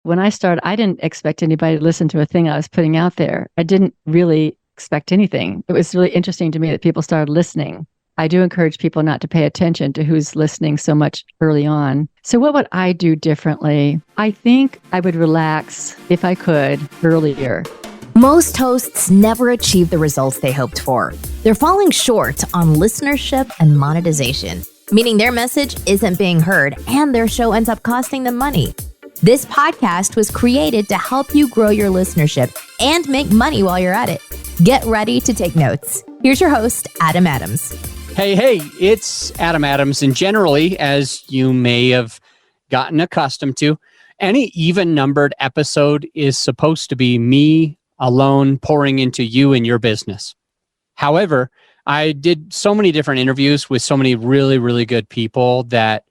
When I started, I didn't expect anybody to listen to a thing I was putting out there. I didn't really expect anything. It was really interesting to me that people started listening. I do encourage people not to pay attention to who's listening so much early on. So what would I do differently? I think I would relax, if I could, earlier. Most hosts never achieve the results they hoped for. They're falling short on listenership and monetization, meaning their message isn't being heard and their show ends up costing them money. This podcast was created to help you grow your listenership and make money while you're at it. Get ready to take notes. Here's your host, Adam Adams. Hey, it's Adam Adams. And generally, as you may have gotten accustomed to, any even-numbered episode is supposed to be me alone pouring into you and your business. However, I did so many different interviews with so many really, really good people that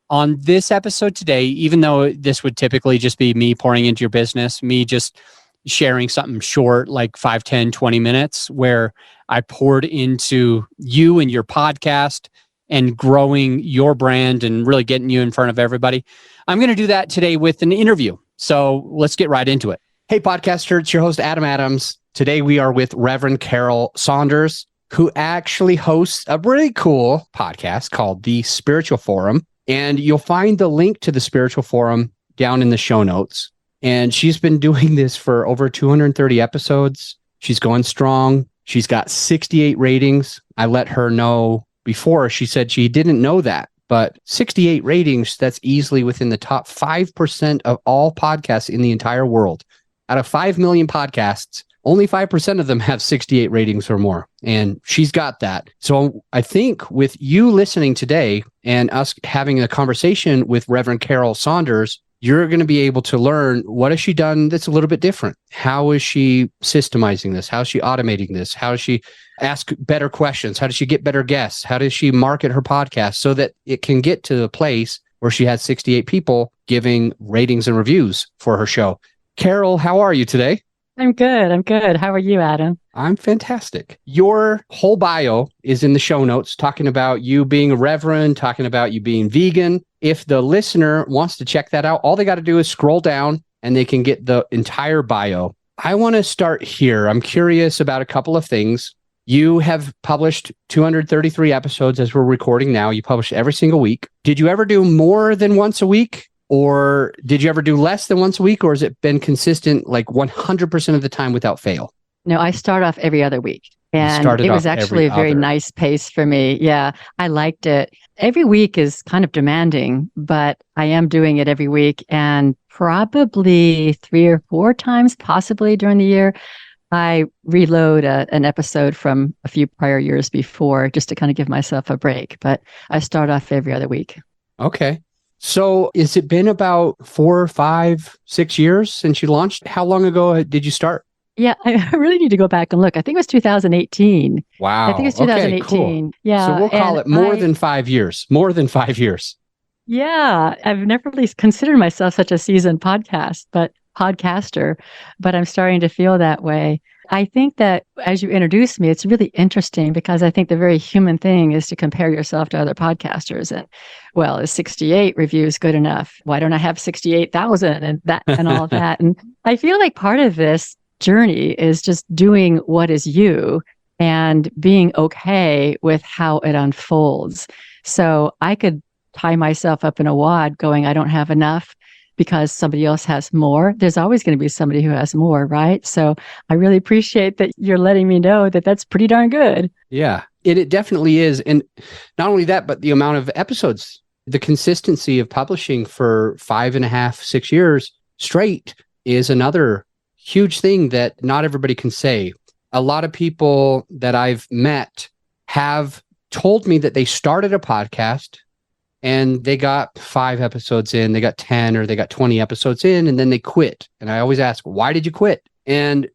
on this episode today, even though this would typically just be me pouring into your business, me just sharing something short, like 5, 10, 20 minutes, where I poured into you and your podcast and growing your brand and really getting you in front of everybody. I'm going to do that today with an interview. So let's get right into it. Hey, podcaster, it's your host, Adam Adams. Today we are with Reverend Carol Saunders, who actually hosts a really cool podcast called The Spiritual Forum. And you'll find the link to the Spiritual Forum down in the show notes. And she's been doing this for over 230 episodes. She's going strong. She's got 68 ratings. I let her know before. She said she didn't know that, but 68 ratings, that's easily within the top 5% of all podcasts in the entire world. Out of 5 million podcasts, only 5% of them have 68 ratings or more. And she's got that. So I think with you listening today and us having a conversation with Reverend Carol Saunders, you're going to be able to learn what has she done that's a little bit different. How is she systemizing this? How is she automating this? How does she ask better questions? How does she get better guests? How does she market her podcast so that it can get to the place where she has 68 people giving ratings and reviews for her show? Carol, how are you today? I'm good. How are you, Adam? I'm fantastic. Your whole bio is in the show notes, talking about you being a reverend, talking about you being vegan. If the listener wants to check that out, all they got to do is scroll down and they can get the entire bio. I want to start here. I'm curious about a couple of things. You have published 233 episodes as we're recording now. You publish every single week. Did you ever do more than once a week? Or did you ever do less than once a week? Or has it been consistent like 100% of the time without fail? No, I start off every other week. And it was actually a very nice pace for me. Yeah, I liked it. Every week is kind of demanding, but I am doing it every week. And probably 3 or 4 times, possibly during the year, I reload an episode from a few prior years before just to kind of give myself a break. But I start off every other week. Okay. So has it been about 4, 5, 6 years since you launched? How long ago did you start? Yeah, I really need to go back and look. I think it was 2018. Wow. I think it was 2018. Okay, cool. Yeah. So we'll call it more than 5 years. More than 5 years. Yeah. I've never really considered myself such a seasoned podcaster, but I'm starting to feel that way. I think that as you introduced me, it's really interesting because I think the very human thing is to compare yourself to other podcasters. And well, is 68 reviews good enough? Why don't I have 68,000 and that and all of that? And I feel like part of this journey is just doing what is you and being okay with how it unfolds. So I could tie myself up in a wad going, I don't have enough because somebody else has more. There's always going to be somebody who has more, right? So I really appreciate that you're letting me know that that's pretty darn good. Yeah, it definitely is. And not only that, but the amount of episodes, the consistency of publishing for 5.5, 6 years straight is another huge thing that not everybody can say. A lot of people that I've met have told me that they started a podcast and they got 5 episodes in, they got 10 or they got 20 episodes in, and then they quit. And I always ask, why did you quit? And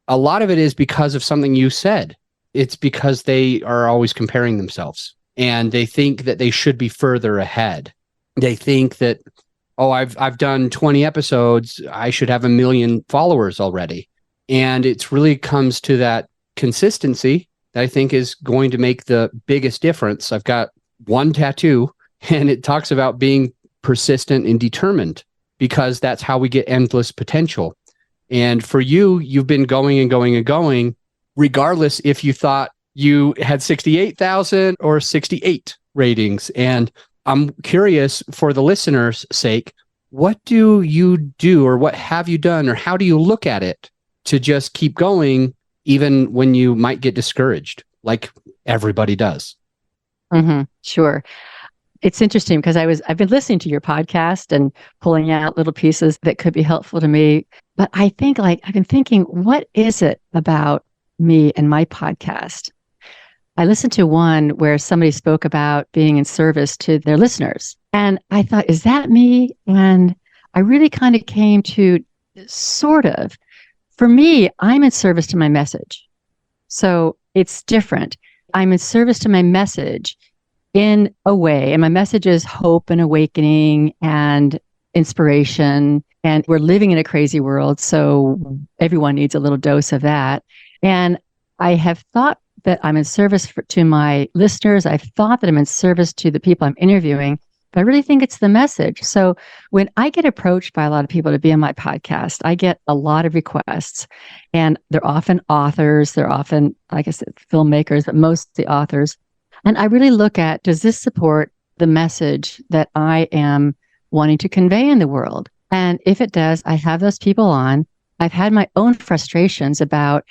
a lot of it is because of something you said. It's because they are always comparing themselves and they think that they should be further ahead. They think that, oh, I've done 20 episodes, I should have 1 million followers already. And it really comes to that consistency that I think is going to make the biggest difference. I've got one tattoo and it talks about being persistent and determined. because that's how we get endless potential. And for you, you've been going and going and going, regardless if you thought you had 68,000 or 68 ratings. And I'm curious, for the listeners' sake, what do you do, or what have you done, or how do you look at it to just keep going even when you might get discouraged, like everybody does? Sure. It's interesting because I've been listening to your podcast and pulling out little pieces that could be helpful to me. But I think, like, I've been thinking, what is it about me and my podcast? I listened to one where somebody spoke about being in service to their listeners. And I thought, is that me? And I really kind of came to sort of, for me, I'm in service to my message. So it's different. I'm in service to my message in a way. And my message is hope and awakening and inspiration. And we're living in a crazy world, so everyone needs a little dose of that. And I have thought that I'm in service to my listeners. I've thought that I'm in service to the people I'm interviewing, but I really think it's the message. So when I get approached by a lot of people to be on my podcast, I get a lot of requests, and they're often authors. They're often, like I said, filmmakers, but mostly authors. And I really look at, does this support the message that I am wanting to convey in the world? And if it does, I have those people on. I've had my own frustrations about,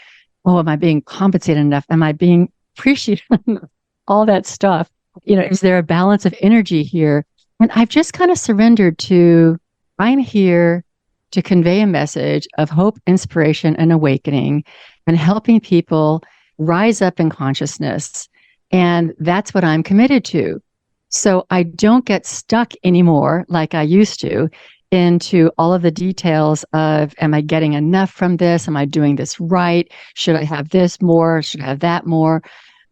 oh, am I being compensated enough? Am I being appreciated? All that stuff. Is there a balance of energy here? And I've just kind of surrendered to, I'm here to convey a message of hope, inspiration, and awakening, and helping people rise up in consciousness. And that's what I'm committed to. So I don't get stuck anymore like I used to into all of the details of, am I getting enough from this? Am I doing this right? Should I have this more? Should I have that more?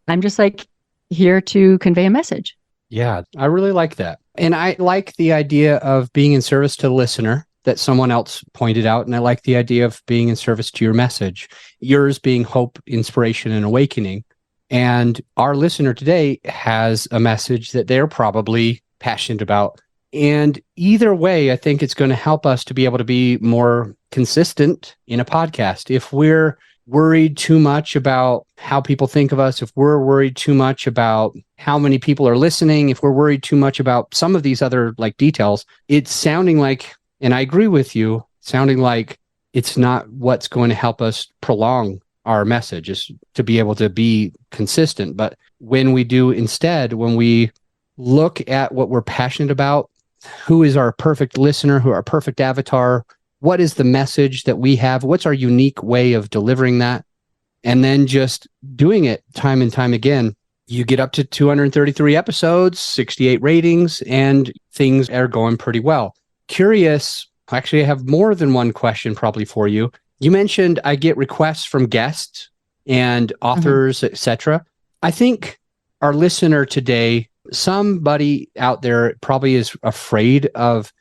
I'm just like here to convey a message. Yeah, I really like that. And I like the idea of being in service to the listener that someone else pointed out. And I like the idea of being in service to your message, yours being hope, inspiration, and awakening. And our listener today has a message that they're probably passionate about. And either way, I think it's going to help us to be able to be more consistent in a podcast. If we're worried too much about how people think of us, if we're worried too much about how many people are listening, if we're worried too much about some of these other like details, it's sounding like, and I agree with you, sounding like it's not what's going to help us prolong our message, is to be able to be consistent. But when we do instead, when we look at what we're passionate about, who is our perfect listener, who our perfect avatar, what is the message that we have, what's our unique way of delivering that, and then just doing it time and time again, you get up to 233 episodes, 68 ratings, and things are going pretty well. Curious, actually, I have more than one question probably for you. You mentioned I get requests from guests and authors, etc. I think our listener today, somebody out there probably is afraid of,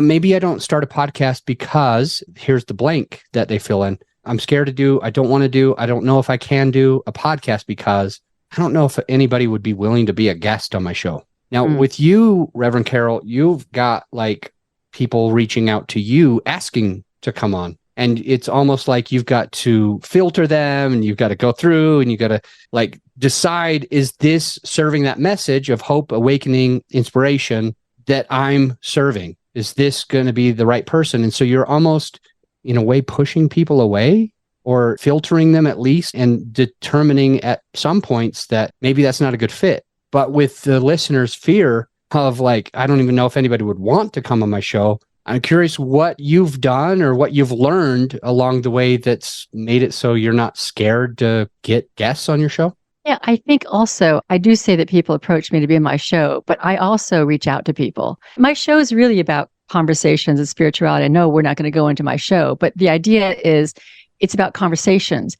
maybe I don't start a podcast because here's the blank that they fill in. I'm scared to do, I don't want to do, I don't know if I can do a podcast because I don't know if anybody would be willing to be a guest on my show. Now, with you, Reverend Carol, you've got like people reaching out to you asking to come on. And it's almost like you've got to filter them, and you've got to go through, and you've got to like decide, is this serving that message of hope, awakening, inspiration that I'm serving? Is this going to be the right person? And so you're almost, in a way, pushing people away, or filtering them at least, and determining at some points that maybe that's not a good fit. But with the listener's fear of like, I don't even know if anybody would want to come on my show, I'm curious what you've done or what you've learned along the way that's made it so you're not scared to get guests on your show. Yeah, I think also, I do say that people approach me to be on my show, but I also reach out to people. My show is really about conversations and spirituality. I know we're not going to go into my show, but the idea is it's about conversations.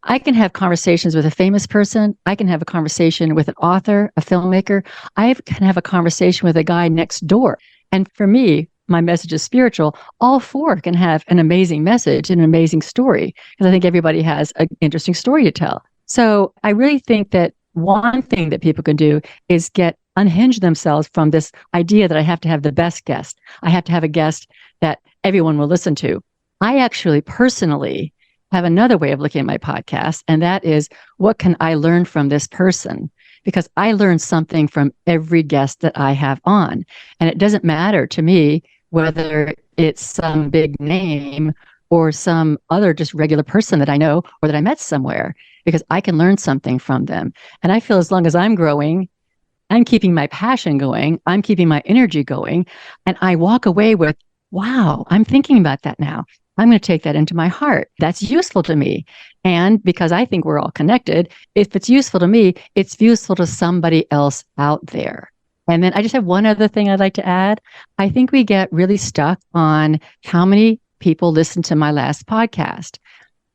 I can have conversations with a famous person. I can have a conversation with an author, a filmmaker. I can have a conversation with a guy next door. And for me, my message is spiritual. All four can have an amazing message and an amazing story, because I think everybody has an interesting story to tell. So I really think that one thing that people can do is get unhinge themselves from this idea that I have to have the best guest. I have to have a guest that everyone will listen to. I actually personally have another way of looking at my podcast, and that is, what can I learn from this person? Because I learn something from every guest that I have on. And it doesn't matter to me whether it's some big name or some other just regular person that I know or that I met somewhere, because I can learn something from them. And I feel as long as I'm growing, I'm keeping my passion going, I'm keeping my energy going, and I walk away with, wow, I'm thinking about that now. I'm going to take that into my heart. That's useful to me. And because I think we're all connected, if it's useful to me, it's useful to somebody else out there. And then I just have one other thing I'd like to add. I think we get really stuck on how many people listen to my last podcast.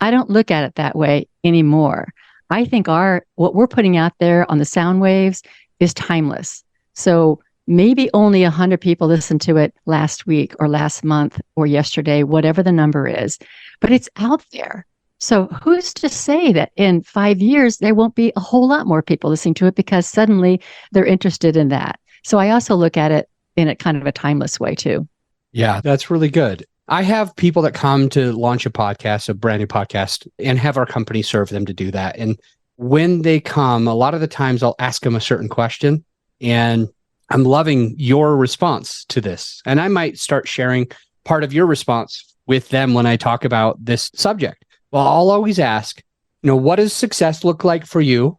I don't look at it that way anymore. I think what we're putting out there on the sound waves is timeless. So maybe only 100 people listened to it last week or last month or yesterday, whatever the number is, but it's out there. So who's to say that in 5 years, there won't be a whole lot more people listening to it because suddenly they're interested in that. So I also look at it in a kind of a timeless way too. Yeah, that's really good. I have people that come to launch a podcast, a brand new podcast, and have our company serve them to do that. And when they come, a lot of the times I'll ask them a certain question, and I'm loving your response to this. And I might start sharing part of your response with them when I talk about this subject. Well, I'll always ask, what does success look like for you?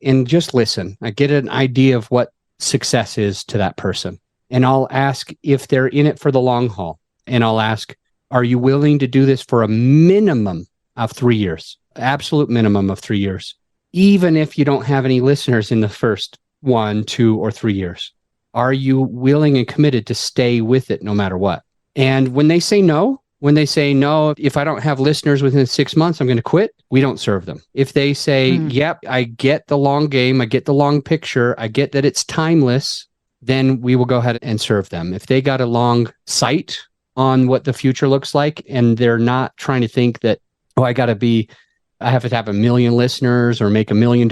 And just listen. I get an idea of what success is to that person. And I'll ask if they're in it for the long haul. And I'll ask, are you willing to do this for a minimum of 3 years? Absolute minimum of 3 years. Even if you don't have any listeners in the first 1, 2, or 3 years. Are you willing and committed to stay with it no matter what? And when they say no, if I don't have listeners within 6 months, I'm going to quit, we don't serve them. If they say, yep, I get the long game, I get the long picture, I get that it's timeless, then we will go ahead and serve them. If they got a long sight on what the future looks like, and they're not trying to think that, I have to have 1 million listeners or make $1 million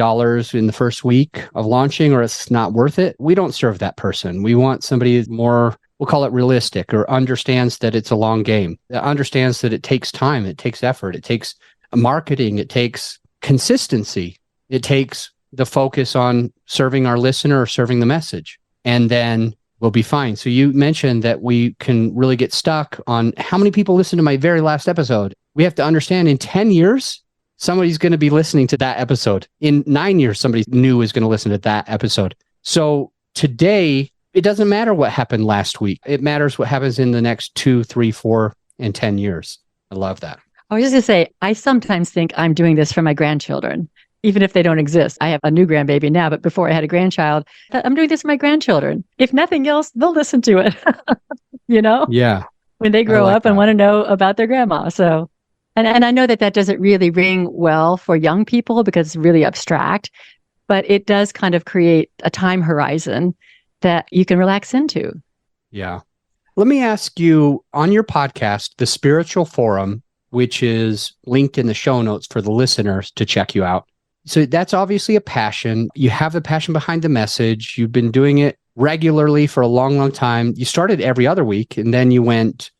in the first week of launching, or it's not worth it, we don't serve that person. We want somebody more, we'll call it realistic, or understands that it's a long game, that understands that it takes time, it takes effort, it takes marketing, it takes consistency, it takes the focus on serving our listener or serving the message, and then we'll be fine. So you mentioned that we can really get stuck on how many people listened to my very last episode. We have to understand, in 10 years, somebody's going to be listening to that episode. In 9 years, somebody new is going to listen to that episode. So today, it doesn't matter what happened last week. It matters what happens in the next 2, 3, 4, and 10 years. I love that. I was just going to say, I sometimes think I'm doing this for my grandchildren, even if they don't exist. I have a new grandbaby now, but before I had a grandchild, I'm doing this for my grandchildren. If nothing else, they'll listen to it, Yeah. when they grow up and want to know about their grandma. So, and I know that doesn't really ring well for young people because it's really abstract, but it does kind of create a time horizon that you can relax into. Yeah. Let me ask you, on your podcast, The Spiritual Forum, which is linked in the show notes for the listeners to check you out. So that's obviously a passion. You have the passion behind the message. You've been doing it regularly for a long, long time. You started every other week, and then you went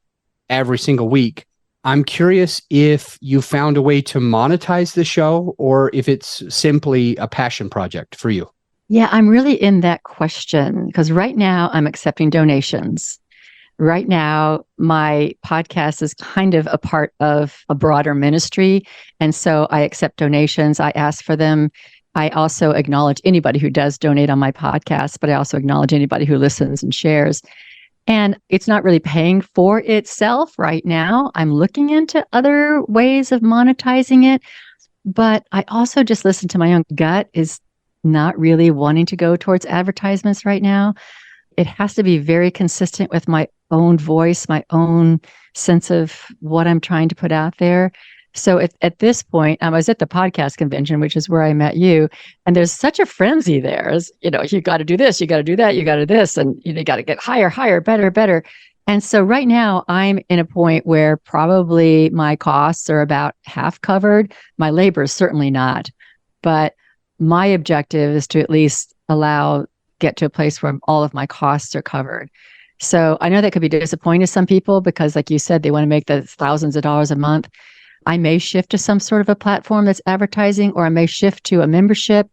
every single week. I'm curious if you found a way to monetize the show, or if it's simply a passion project for you. Yeah, I'm really in that question because right now I'm accepting donations. Right now, my podcast is kind of a part of a broader ministry. And so I accept donations. I ask for them. I also acknowledge anybody who does donate on my podcast, but I also acknowledge anybody who listens and shares. And it's not really paying for itself right now. I'm looking into other ways of monetizing it. But I also just listen to my own gut is not really wanting to go towards advertisements right now. It has to be very consistent with my own voice, my own sense of what I'm trying to put out there. So at this point, I was at the podcast convention, which is where I met you, and there's such a frenzy there. You got to do this, you got to do that, you got to this, and you got to get higher, better. And so right now I'm in a point where probably my costs are about half covered. My labor is certainly not, but my objective is to at least allow get to a place where all of my costs are covered. So I know that could be disappointing to some people because, like you said, they want to make the thousands of dollars a month. I may shift to some sort of a platform that's advertising, or I may shift to a membership.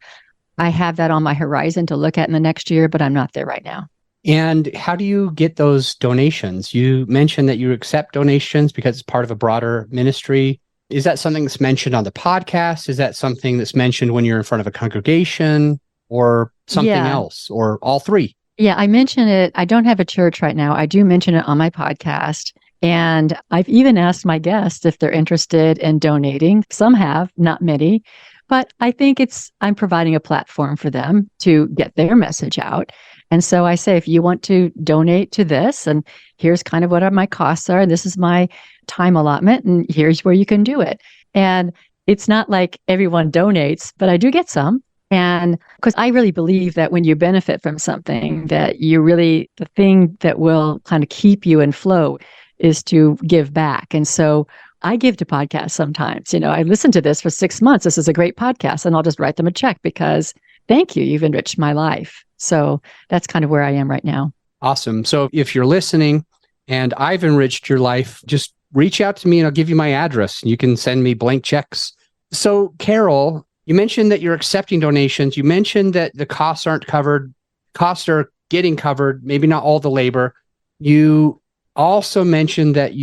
I have that on my horizon to look at in the next year, but I'm not there right now. And how do you get those donations? You mentioned that you accept donations because it's part of a broader ministry. Is that something that's mentioned on the podcast? Is that something that's mentioned when you're in front of a congregation, or something else, or all three? Yeah, I mention it. I don't have a church right now. I do mention it on my podcast. And I've even asked my guests if they're interested in donating. Some have, not many. But I think I'm providing a platform for them to get their message out. And so I say, if you want to donate to this, and here's kind of what my costs are, and this is my time allotment, and here's where you can do it. And it's not like everyone donates, but I do get some. And because I really believe that when you benefit from something, that the thing that will kind of keep you in flow is to give back. And so I give to podcasts sometimes. I listened to this for 6 months. This is a great podcast, and I'll just write them a check because thank you. You've enriched my life. So that's kind of where I am right now. Awesome. So if you're listening and I've enriched your life, just reach out to me and I'll give you my address. You can send me blank checks. So Carol, you mentioned that you're accepting donations. You mentioned that the costs aren't covered. Costs are getting covered, maybe not all the labor. You also mentioned that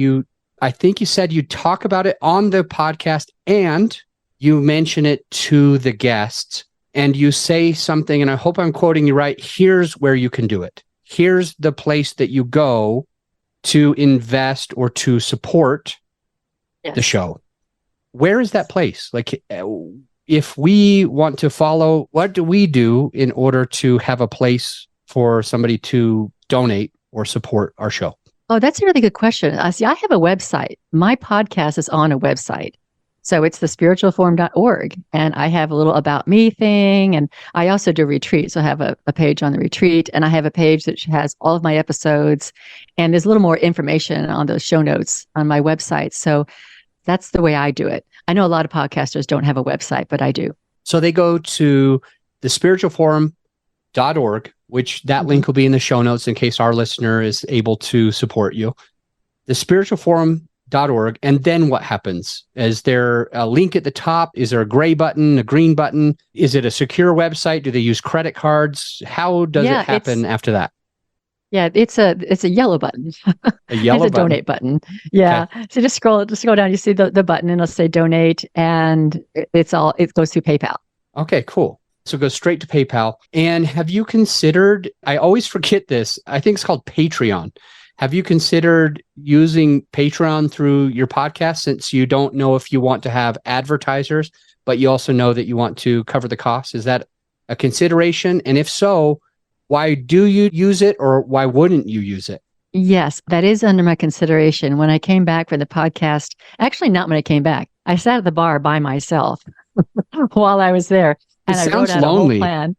I think you said you talk about it on the podcast and you mention it to the guests, and you say something, and I hope I'm quoting you right. Here's where you can do it. Here's the place that you go to invest or to support the show. Where is that place? Like, if we want to follow, what do we do in order to have a place for somebody to donate or support our show? Oh, that's a really good question. See, I have a website. My podcast is on a website. So it's thespiritualforum.org. And I have a little about me thing. And I also do retreats. So I have a page on the retreat. And I have a page that has all of my episodes. And there's a little more information on those show notes on my website. So that's the way I do it. I know a lot of podcasters don't have a website, but I do. So they go to thespiritualforum.org, which that link will be in the show notes in case our listener is able to support you. Thespiritualforum.org. And then what happens? Is there a link at the top? Is there a gray button, a green button? Is it a secure website? Do they use credit cards? How does it happen after that? Yeah, it's a yellow button. A yellow it's a donate button. Yeah. Okay. So just scroll down, you see the button and it'll say donate, and it goes through PayPal. Okay, cool. So go straight to PayPal. And have you considered, I always forget this, I think it's called Patreon. Have you considered using Patreon through your podcast, since you don't know if you want to have advertisers, but you also know that you want to cover the costs? Is that a consideration? And if so, why do you use it, or why wouldn't you use it? Yes, that is under my consideration. When I came back for the podcast, actually not when I came back, I sat at the bar by myself while I was there. And I wrote out a whole plan.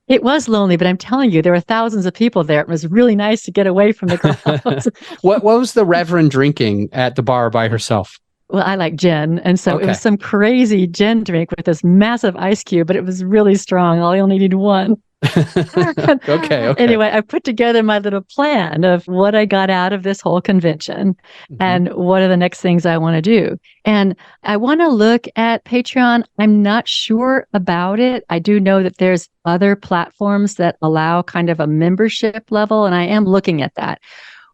It was lonely, but I'm telling you, there were thousands of people there. It was really nice to get away from the crowds. What was the Reverend drinking at the bar by herself? Well, I like gin. And so it was some crazy gin drink with this massive ice cube, but it was really strong. I only needed one. Okay. Anyway, I put together my little plan of what I got out of this whole convention and what are the next things I want to do. And I want to look at Patreon. I'm not sure about it. I do know that there's other platforms that allow kind of a membership level, and I am looking at that.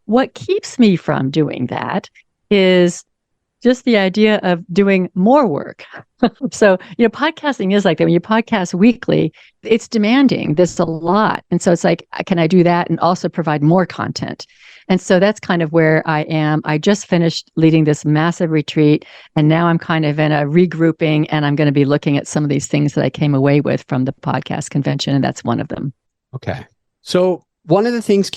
What keeps me from doing that is just the idea of doing more work. So, podcasting is like that. When you podcast weekly, it's demanding. There's a lot. And so it's like, can I do that and also provide more content? And so that's kind of where I am. I just finished leading this massive retreat, and now I'm kind of in a regrouping, and I'm going to be looking at some of these things that I came away with from the podcast convention, and that's one of them. Okay. So one of the things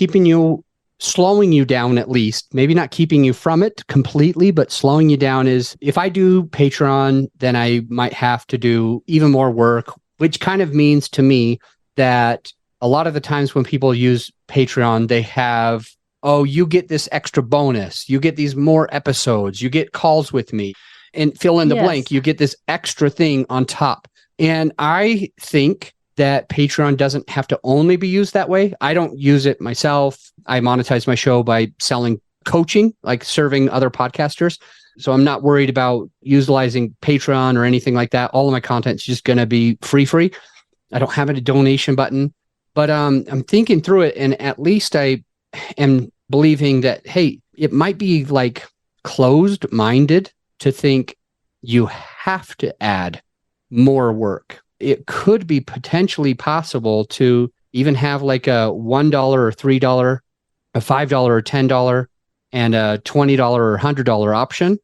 slowing you down, at least, maybe not keeping you from it completely, but slowing you down, is if I do Patreon, then I might have to do even more work, which kind of means to me that a lot of the times when people use Patreon, they have, you get this extra bonus, you get these more episodes, you get calls with me, and fill in the blank, you get this extra thing on top. And I think that Patreon doesn't have to only be used that way. I don't use it myself. I monetize my show by selling coaching, like serving other podcasters. So I'm not worried about utilizing Patreon or anything like that. All of my content's just going to be free. I don't have a donation button, but I'm thinking through it, and at least I am believing that, hey, it might be like closed-minded to think you have to add more work. It could be potentially possible to even have like a $1 or $3, a $5 or $10, and a $20 or $100 option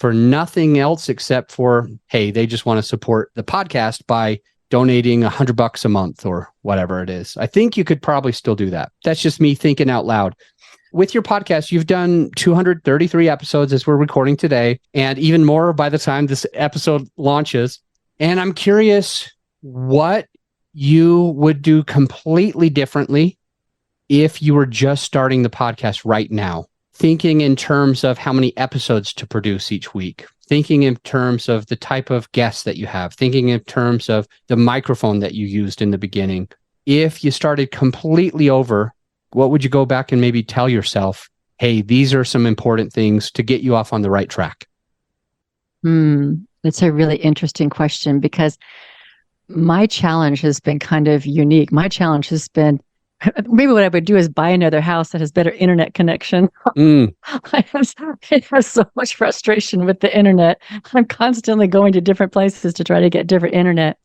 for nothing else except for, hey, they just want to support the podcast by donating $100 a month or whatever it is. I think you could probably still do that. That's just me thinking out loud. With your podcast, you've done 233 episodes as we're recording today, and even more by the time this episode launches. And I'm curious what you would do completely differently if you were just starting the podcast right now, thinking in terms of how many episodes to produce each week, thinking in terms of the type of guests that you have, thinking in terms of the microphone that you used in the beginning. If you started completely over, what would you go back and maybe tell yourself, hey, these are some important things to get you off on the right track? That's a really interesting question, because my challenge has been kind of unique. My challenge has been, maybe what I would do is buy another house that has better internet connection. I have so much frustration with the internet. I'm constantly going to different places to try to get different internet.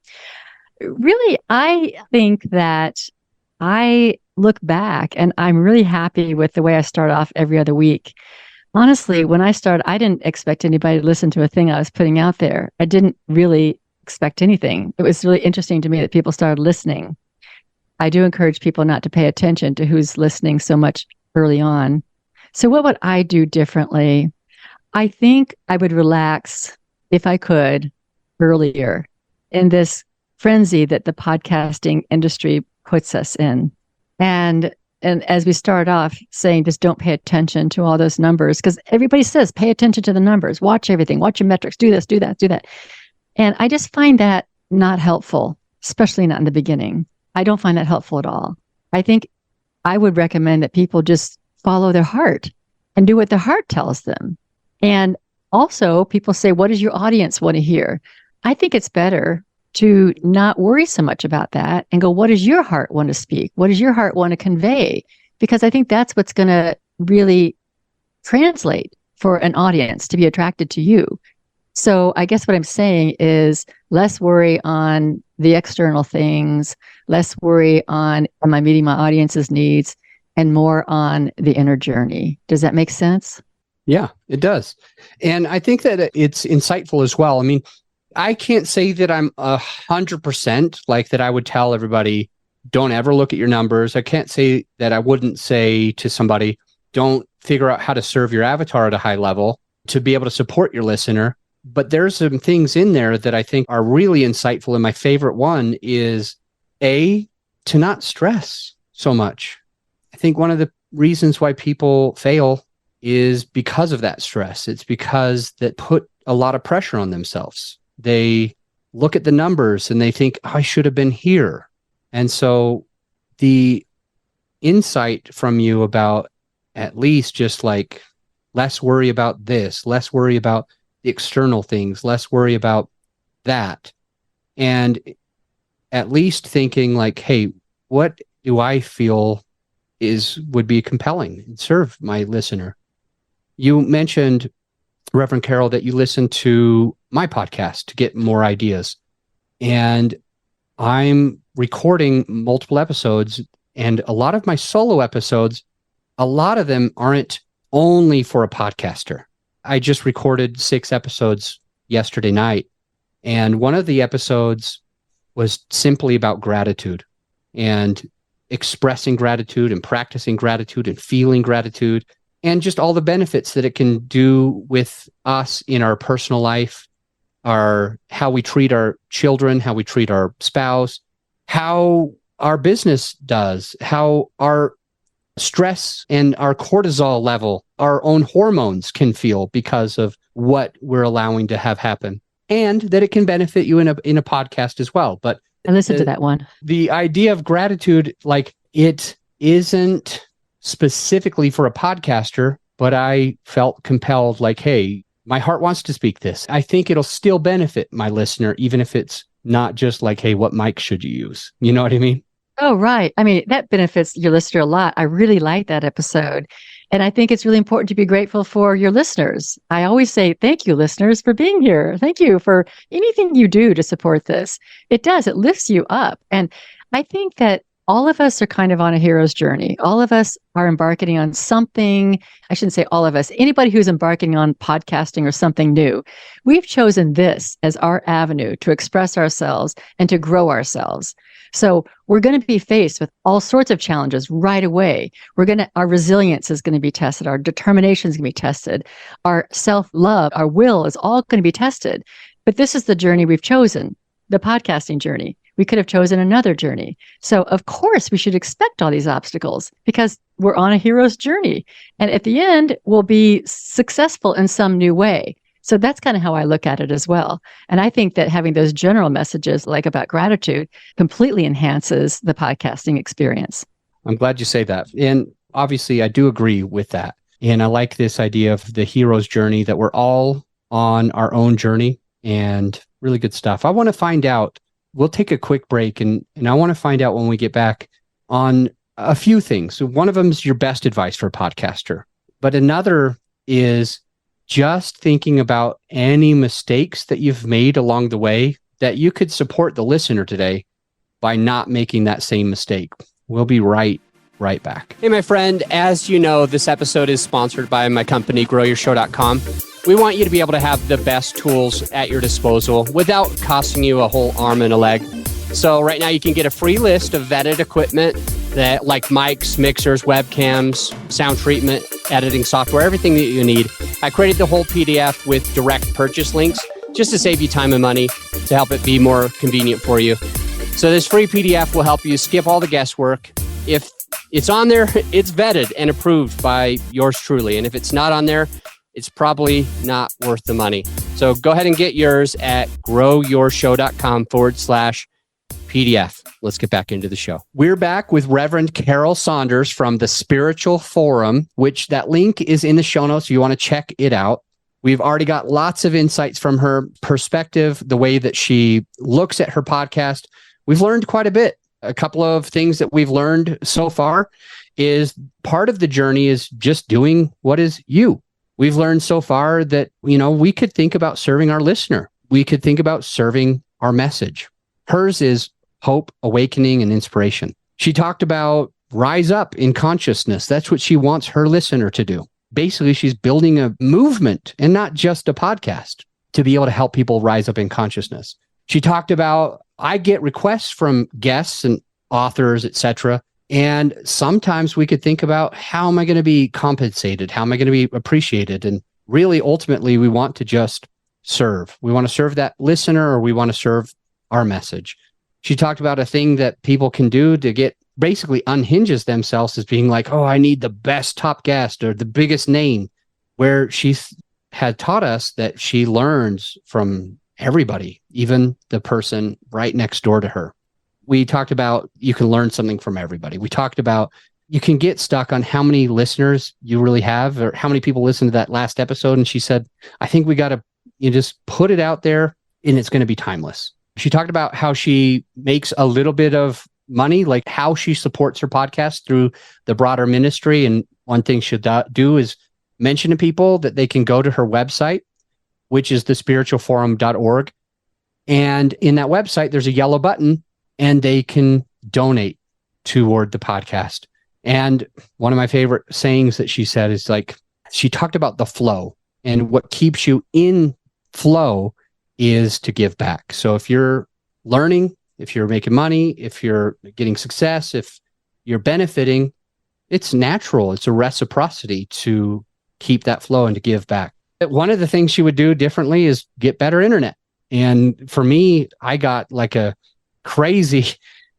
Really, I think that I look back and I'm really happy with the way I start off every other week. Honestly, when I started, I didn't expect anybody to listen to a thing I was putting out there. I didn't really expect anything. It was really interesting to me that people started listening. I do encourage people not to pay attention to who's listening so much early on. So what would I do differently? I think I would relax, if I could, earlier in this frenzy that the podcasting industry puts us in. And as we start off saying, just don't pay attention to all those numbers, because everybody says, pay attention to the numbers, watch everything, watch your metrics, do this, do that, do that. And I just find that not helpful, especially not in the beginning. I don't find that helpful at all. I think I would recommend that people just follow their heart and do what their heart tells them. And also, people say, what does your audience want to hear? I think it's better to not worry so much about that and go, what does your heart want to speak? What does your heart want to convey? Because I think that's what's going to really translate for an audience to be attracted to you. So I guess what I'm saying is less worry on the external things, less worry on, am I meeting my audience's needs, and more on the inner journey. Does that make sense? Yeah, it does. And I think that it's insightful as well. I mean, I can't say that I'm 100% like that I would tell everybody, don't ever look at your numbers. I can't say that I wouldn't say to somebody, don't figure out how to serve your avatar at a high level to be able to support your listener. But there's some things in there that I think are really insightful. And my favorite one is to not stress so much. I think one of the reasons why people fail is because of that stress. It's because that put a lot of pressure on themselves. They look at the numbers and they think, I should have been here. And so the insight from you about at least just like less worry about this, less worry about the external things, less worry about that. And at least thinking like, hey, what do I feel would be compelling and serve my listener? You mentioned, Reverend Carol, that you listen to my podcast to get more ideas. And I'm recording multiple episodes, and a lot of my solo episodes, a lot of them aren't only for a podcaster. I just recorded 6 episodes yesterday night, and one of the episodes was simply about gratitude and expressing gratitude and practicing gratitude and feeling gratitude and just all the benefits that it can do with us in our personal life, how we treat our children, how we treat our spouse, how our business does, how our stress and our cortisol level, our own hormones can feel because of what we're allowing to have happen, and that it can benefit you in a podcast as well. But I listened to that one. The idea of gratitude, like it isn't specifically for a podcaster, but I felt compelled, like, hey, my heart wants to speak this. I think it'll still benefit my listener, even if it's not just like, hey, what mic should you use? You know what I mean? Oh, right. I mean, that benefits your listener a lot. I really like that episode. And I think it's really important to be grateful for your listeners. I always say, thank you, listeners, for being here. Thank you for anything you do to support this. It does. It lifts you up. And I think that all of us are kind of on a hero's journey. All of us are embarking on something. I shouldn't say all of us. Anybody who's embarking on podcasting or something new, we've chosen this as our avenue to express ourselves and to grow ourselves. So we're going to be faced with all sorts of challenges right away. Our resilience is going to be tested. Our determination is going to be tested. Our self-love, our will is all going to be tested. But this is the journey we've chosen, the podcasting journey. We could have chosen another journey. So of course we should expect all these obstacles because we're on a hero's journey. And at the end, we'll be successful in some new way. So that's kind of how I look at it as well. And I think that having those general messages like about gratitude completely enhances the podcasting experience. I'm glad you say that. And obviously I do agree with that. And I like this idea of the hero's journey, that we're all on our own journey, and really good stuff. I want to find out, we'll take a quick break, and I want to find out when we get back on a few things. So one of them is your best advice for a podcaster, but another is just thinking about any mistakes that you've made along the way that you could support the listener today by not making that same mistake. We'll be right back. Hey, my friend, as you know, this episode is sponsored by my company, growyourshow.com. We want you to be able to have the best tools at your disposal without costing you a whole arm and a leg. So right now you can get a free list of vetted equipment that, like mics, mixers, webcams, sound treatment, editing software, everything that you need. I created the whole PDF with direct purchase links just to save you time and money, to help it be more convenient for you. So this free PDF will help you skip all the guesswork. If it's on there, it's vetted and approved by yours truly. And if it's not on there, it's probably not worth the money. So go ahead and get yours at growyourshow.com/PDF. Let's get back into the show. We're back with Reverend Carol Saunders from the Spiritual Forum, which that link is in the show notes. So you want to check it out. We've already got lots of insights from her perspective, the way that she looks at her podcast. We've learned quite a bit. A couple of things that we've learned so far is part of the journey is just doing what is you. We've learned so far that, we could think about serving our listener. We could think about serving our message. Hers is hope, awakening, and inspiration. She talked about rise up in consciousness. That's what she wants her listener to do. Basically, she's building a movement and not just a podcast to be able to help people rise up in consciousness. She talked about, I get requests from guests and authors, etc. And sometimes we could think about, how am I going to be compensated? How am I going to be appreciated? And really, ultimately, we want to just serve. We want to serve that listener, or we want to serve our message. She talked about a thing that people can do to get basically unhinges themselves as being like, oh, I need the best top guest or the biggest name, where she had taught us that she learns from everybody, even the person right next door to her. We talked about you can learn something from everybody. We talked about you can get stuck on how many listeners you really have, or how many people listened to that last episode. And she said, I think we got to just put it out there, and it's going to be timeless. She talked about how she makes a little bit of money, like how she supports her podcast through the broader ministry. And one thing she'll do is mention to people that they can go to her website, which is thespiritualforum.org. And in that website, there's a yellow button, and they can donate toward the podcast. And one of my favorite sayings that she said is like, she talked about the flow, and what keeps you in flow is to give back. So if you're learning, if you're making money, if you're getting success, if you're benefiting, it's natural. It's a reciprocity to keep that flow and to give back. One of the things she would do differently is get better internet. And for me, I got like a crazy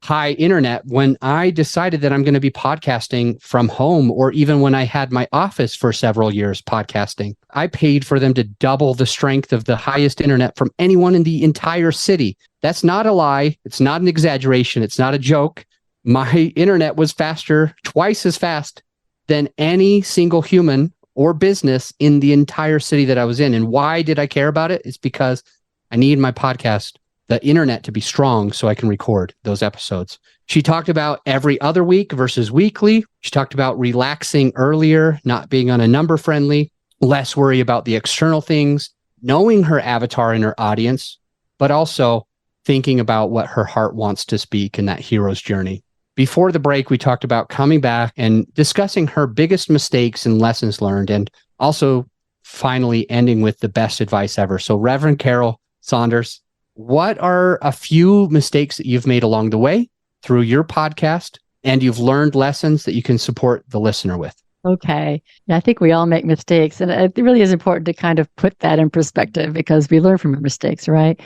high internet when I decided that I'm going to be podcasting from home, or even when I had my office for several years podcasting. I paid for them to double the strength of the highest internet from anyone in the entire city. That's not a lie. It's not an exaggeration. It's not a joke. My internet was faster, twice as fast than any single human or business in the entire city that I was in. And why did I care about it? It's because I need my podcast, the internet, to be strong so I can record those episodes. She talked about every other week versus weekly. She talked about relaxing earlier, not being on a number friendly, less worry about the external things, knowing her avatar and her audience, but also thinking about what her heart wants to speak in that hero's journey. Before the break, we talked about coming back and discussing her biggest mistakes and lessons learned, and also finally ending with the best advice ever. So Reverend Carol Saunders, what are a few mistakes that you've made along the way through your podcast, and you've learned lessons that you can support the listener with? Okay. Yeah, I think we all make mistakes. And it really is important to kind of put that in perspective because we learn from our mistakes, right?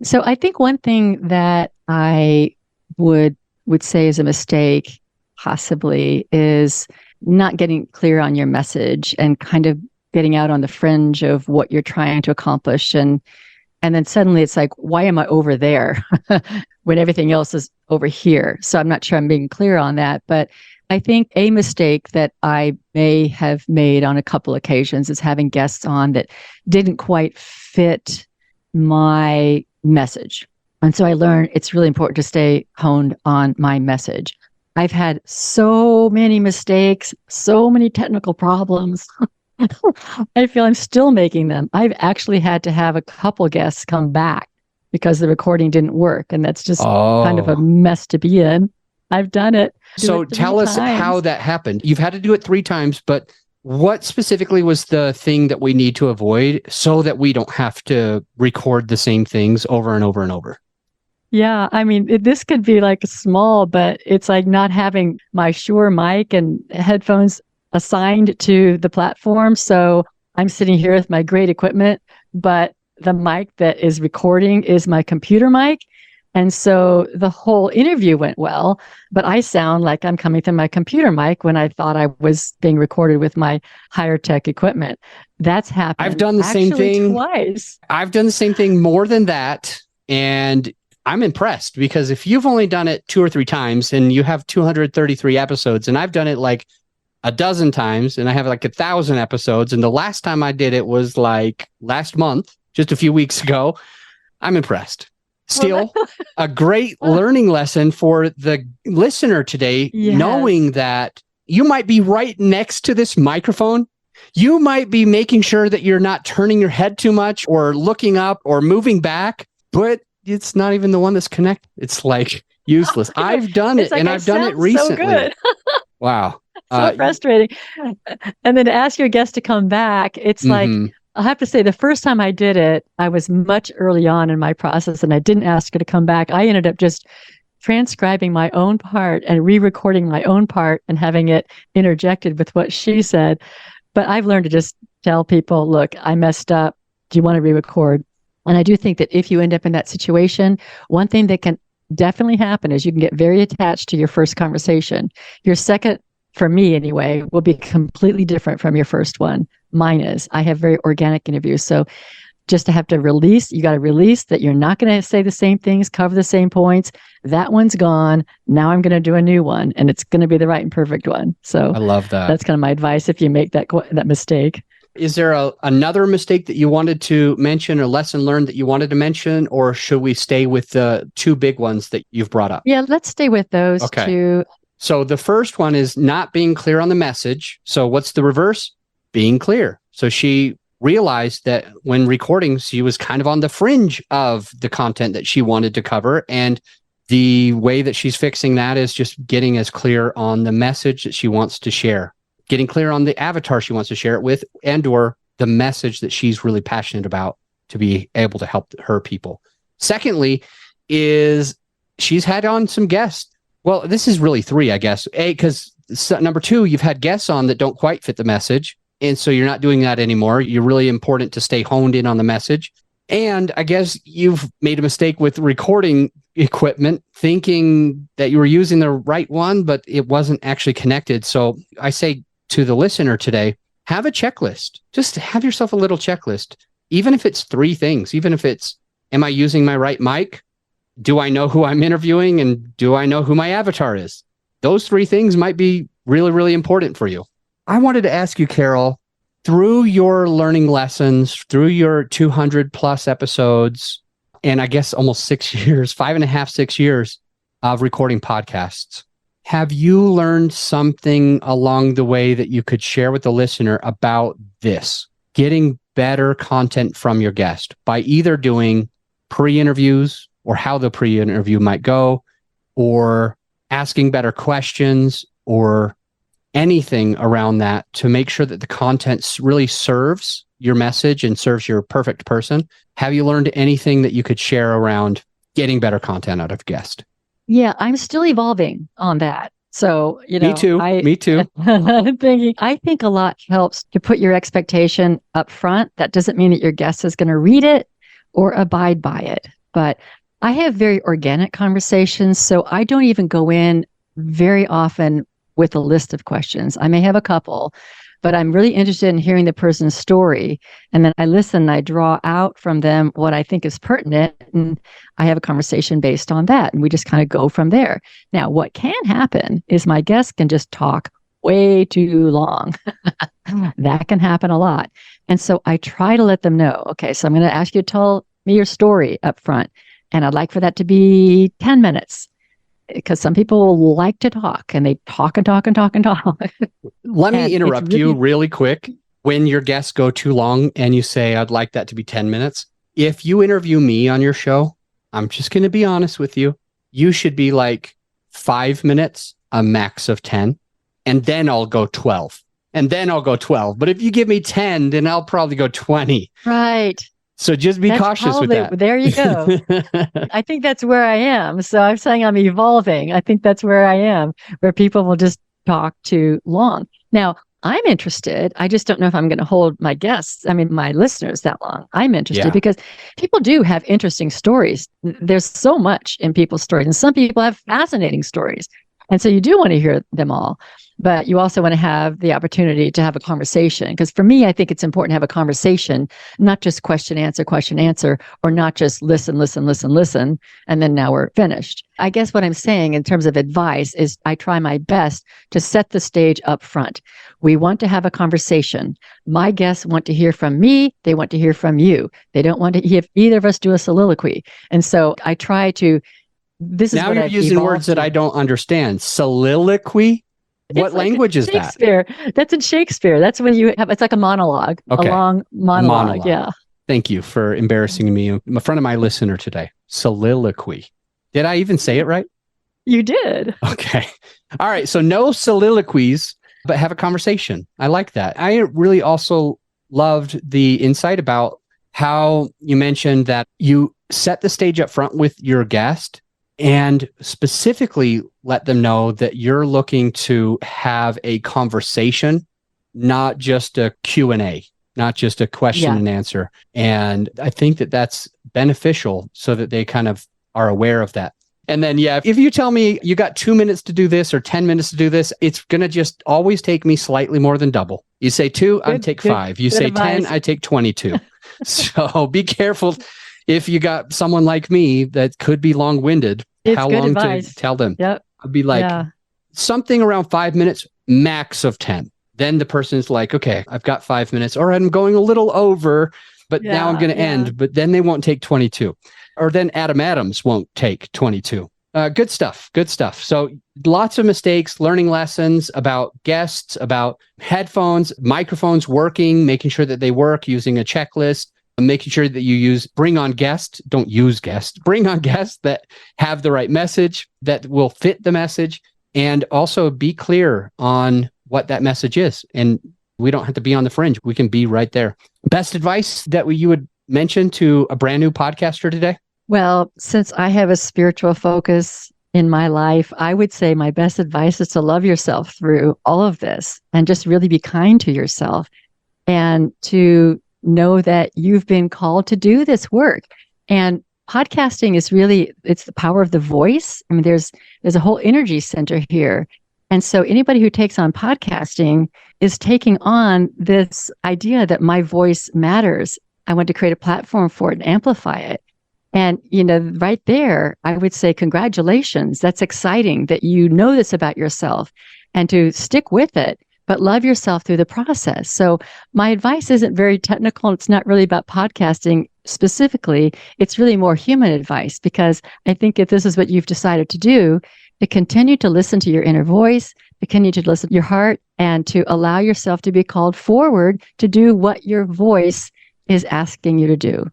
So I think one thing that I would say is a mistake, possibly, is not getting clear on your message and kind of getting out on the fringe of what you're trying to accomplish. And then suddenly it's like, why am I over there when everything else is over here? So I'm not sure I'm being clear on that. But I think a mistake that I may have made on a couple occasions is having guests on that didn't quite fit my message. And so I learned it's really important to stay honed on my message. I've had so many mistakes, so many technical problems. I feel I'm still making them. I've actually had to have a couple guests come back because the recording didn't work. And that's just kind of a mess to be in. I've done it. So tell us how that happened. You've had to do it 3 times, but what specifically was the thing that we need to avoid so that we don't have to record the same things over and over and over? Yeah, I mean, this could be like small, but it's like not having my Shure mic and headphones assigned to the platform. So I'm sitting here with my great equipment, but the mic that is recording is my computer mic. And so the whole interview went well, but I sound like I'm coming through my computer mic when I thought I was being recorded with my higher tech equipment. That's happened. I've done the same thing twice. I've done the same thing more than that. And I'm impressed because if you've only done it 2 or 3 times and you have 233 episodes, and I've done it like a dozen times and I have like 1,000 episodes. And the last time I did it was like last month, just a few weeks ago. I'm impressed. Still, a great learning lesson for the listener today, knowing that you might be right next to this microphone. You might be making sure that you're not turning your head too much or looking up or moving back, but it's not even the one that's connected. It's like useless. I've done it, like, and I've done it recently. So good. Wow. So frustrating. And then to ask your guest to come back, it's like, I have to say, the first time I did it, I was much early on in my process and I didn't ask her to come back. I ended up just transcribing my own part and re-recording my own part and having it interjected with what she said. But I've learned to just tell people, look, I messed up. Do you want to re-record? And I do think that if you end up in that situation, one thing that can definitely happen is you can get very attached to your first conversation. Your second, for me anyway, will be completely different from your first one. Mine is. I have very organic interviews. So just to have to release, you got to release that you're not going to say the same things, cover the same points. That one's gone. Now I'm going to do a new one, and it's going to be the right and perfect one. So I love that. That's kind of my advice if you make that mistake. Is there another mistake that you wanted to mention, or lesson learned that you wanted to mention, or should we stay with the 2 big ones that you've brought up? Yeah, let's stay with those 2. So the first one is not being clear on the message. So what's the reverse? Being clear. So she realized that when recording, she was kind of on the fringe of the content that she wanted to cover. And the way that she's fixing that is just getting as clear on the message that she wants to share, getting clear on the avatar she wants to share it with, and or the message that she's really passionate about to be able to help her people. Secondly, is she's had on some guests. Well, this is really 3, I guess. Because number 2, you've had guests on that don't quite fit the message. And so you're not doing that anymore. You're really important to stay honed in on the message. And I guess you've made a mistake with recording equipment, thinking that you were using the right one, but it wasn't actually connected. So I say to the listener today, have a checklist. Just have yourself a little checklist. Even if it's 3 things, even if it's, am I using my right mic? Do I know who I'm interviewing? And do I know who my avatar is? Those 3 things might be really, really important for you. I wanted to ask you, Carol, through your learning lessons, through your 200 plus episodes, and I guess almost 6 years, 5.5, 6 years of recording podcasts, have you learned something along the way that you could share with the listener about this, getting better content from your guest by either doing pre-interviews or how the pre-interview might go, or asking better questions, or anything around that to make sure that the content really serves your message and serves your perfect person? Have you learned anything that you could share around getting better content out of guest? Yeah, I'm still evolving on that. So, Me too. I think a lot helps to put your expectation up front. That doesn't mean that your guest is going to read it or abide by it. But I have very organic conversations, so I don't even go in very often with a list of questions. I may have a couple, but I'm really interested in hearing the person's story. And then I listen and I draw out from them what I think is pertinent. And I have a conversation based on that. And we just kind of go from there. Now, what can happen is my guest can just talk way too long. That can happen a lot. And so I try to let them know, okay, so I'm going to ask you to tell me your story up front. And I'd like for that to be 10 minutes. Because some people like to talk and they talk and talk and talk and talk. Let me interrupt you really quick. When your guests go too long and you say, I'd like that to be 10 minutes. If you interview me on your show, I'm just going to be honest with you. You should be like 5 minutes, a max of 10. And then I'll go 12. And then I'll go 12. But if you give me 10, then I'll probably go 20. Right. So just be cautious with that. There you go. I think that's where I am. So I'm saying I'm evolving. I think that's where I am, where people will just talk too long. Now, I'm interested. I just don't know if I'm going to hold my listeners that long. I'm interested because people do have interesting stories. There's so much in people's stories, and some people have fascinating stories. And so you do want to hear them all. But you also want to have the opportunity to have a conversation. Because for me, I think it's important to have a conversation, not just question, answer, or not just listen, and then now we're finished. I guess what I'm saying in terms of advice is I try my best to set the stage up front. We want to have a conversation. My guests want to hear from me. They want to hear from you. They don't want to hear either of us do a soliloquy. And so I try to, this is now what you're I've using words that I don't understand. Soliloquy? What language is that? That's in Shakespeare. That's when you have, it's like a monologue, a long monologue. Yeah. Thank you for embarrassing me in front of my listener today. Soliloquy. Did I even say it right? You did. Okay. All right. So no soliloquies, but have a conversation. I like that. I really also loved the insight about how you mentioned that you set the stage up front with your guest and specifically let them know that you're looking to have a conversation, not just a Q&A, not just a question and answer. And I think that that's beneficial so that they kind of are aware of that. And then, if you tell me you got 2 minutes to do this or 10 minutes to do this, it's going to just always take me slightly more than double. You say 2, I take 5. You say advice. 10, I take 22. So be careful. If you got someone like me that could be long-winded, how long advice to tell them? Yep. I'd be like, something around 5 minutes, max of 10. Then the person's like, okay, I've got 5 minutes, or I'm going a little over, but now I'm going to end. But then they won't take 22. Or then Adam Adams won't take 22. Good stuff. Good stuff. So lots of mistakes, learning lessons about guests, about headphones, microphones working, making sure that they work, using a checklist. Making sure that you bring on guests, don't use guests, bring on guests that have the right message, that will fit the message, and also be clear on what that message is. And we don't have to be on the fringe. We can be right there. Best advice that you would mention to a brand new podcaster today? Well, since I have a spiritual focus in my life, I would say my best advice is to love yourself through all of this and just really be kind to yourself and to know that you've been called to do this work. And podcasting is really, it's the power of the voice. I mean, there's a whole energy center here. And so anybody who takes on podcasting is taking on this idea that my voice matters. I want to create a platform for it and amplify it. And, right there, I would say, congratulations. That's exciting that you know this about yourself and to stick with it, but love yourself through the process. So my advice isn't very technical. It's not really about podcasting specifically. It's really more human advice, because I think if this is what you've decided to do, to continue to listen to your inner voice, to continue to listen to your heart, and to allow yourself to be called forward to do what your voice is asking you to do.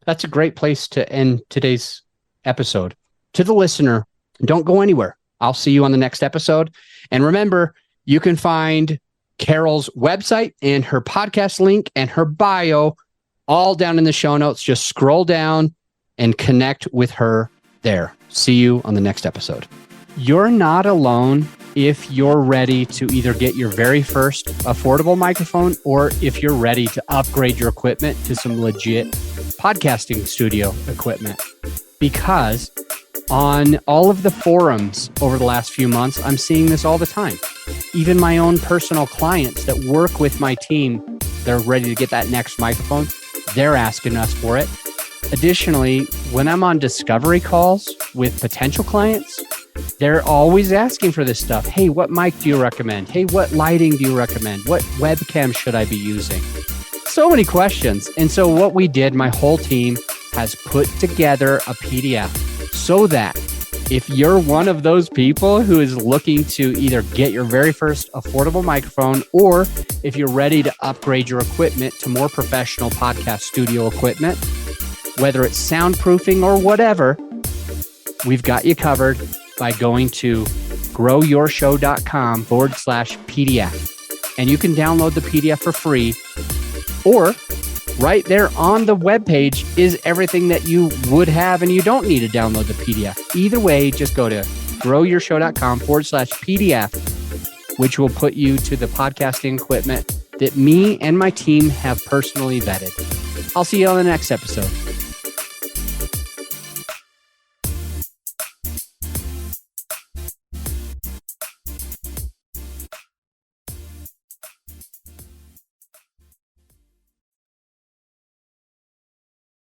That's a great place to end today's episode. To the listener, don't go anywhere. I'll see you on the next episode. And remember, you can find Carol's website and her podcast link and her bio all down in the show notes. Just scroll down and connect with her there. See you on the next episode. You're not alone if you're ready to either get your very first affordable microphone, or if you're ready to upgrade your equipment to some legit podcasting studio equipment. Because on all of the forums over the last few months, I'm seeing this all the time. Even my own personal clients that work with my team, they're ready to get that next microphone. They're asking us for it. Additionally, when I'm on discovery calls with potential clients, they're always asking for this stuff. Hey, what mic do you recommend? Hey, what lighting do you recommend? What webcam should I be using? So many questions. And so what we did, my whole team has put together a PDF so that if you're one of those people who is looking to either get your very first affordable microphone, or if you're ready to upgrade your equipment to more professional podcast studio equipment, whether it's soundproofing or whatever, we've got you covered by going to growyourshow.com/PDF. And you can download the PDF for free, or right there on the webpage is everything that you would have, and you don't need to download the PDF. Either way, just go to growyourshow.com/PDF, which will put you to the podcasting equipment that me and my team have personally vetted. I'll see you on the next episode.